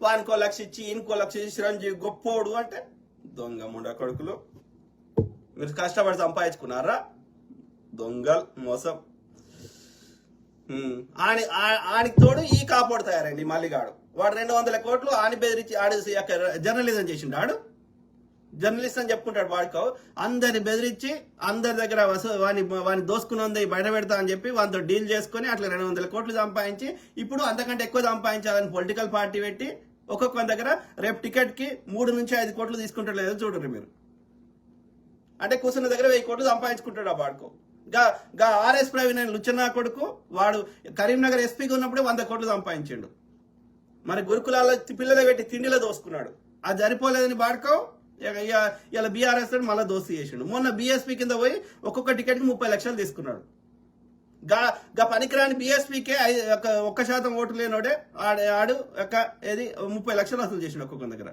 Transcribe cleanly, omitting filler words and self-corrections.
వానికో లక్ష ఇచ్చి ఈయనకో లక్ష ఇచ్చి చిరంజీవి గొప్పోడు అంటే దొంగ ముండ కొడుకులు. మీరు కష్టపడి సంపాదించుకున్నారా? దొంగల్ మోసం. ఆనికి తోడు ఈ కాపాడు తయారండి మల్లిగాడు. వాడు 200 కోట్లు ఆని బెదిరించి జర్నలిజం చేసిండు. ఆడు జర్నలిస్ట్ అని చెప్పుకుంటాడు. వాడుకో అందరిని బెదిరించి అందరి దగ్గర వాని దోసుకున్నది బయట పెడతా అని చెప్పి వానితో డీల్ చేసుకుని అట్లా 200 కోట్లు సంపాదించి ఇప్పుడు అంతకంటే ఎక్కువ సంపాదించాలని పొలిటికల్ పార్టీ పెట్టి ఒక్కొక్క దగ్గర రేపు టికెట్ కి 3 నుంచి 5 కోట్లు తీసుకుంటాడు లేదో చూడండి మీరు. అంటే కూర్చున్న దగ్గర 1000 కోట్లు సంపాదించుకుంటాడు ఆ వాడుకో. గా ఆర్ఎస్ ప్రవీణ్ లుచ్చన్న కొడుకు వాడు కరీంనగర్ ఎస్పీగా ఉన్నప్పుడే 100 కోట్లు సంపాదించాడు. మరి గురుకులాల్లో పిల్లలు పెట్టి తిండిలో దోసుకున్నాడు. అది సరిపోలేదని వాడుకో ఇలా బీఆర్ఎస్ మళ్ళీ దోస్తు చేసిండు. మొన్న బీఎస్పీ కింద పోయి ఒక్కొక్క టికెట్ కి 30 లక్షలు తీసుకున్నాడు. గా పనికిరాని బీఎస్పీకే 1% ఓటు లేనోడే ఆడు 30 లక్షలు వసూలు చేసిండు ఒక్కొక్క దగ్గర.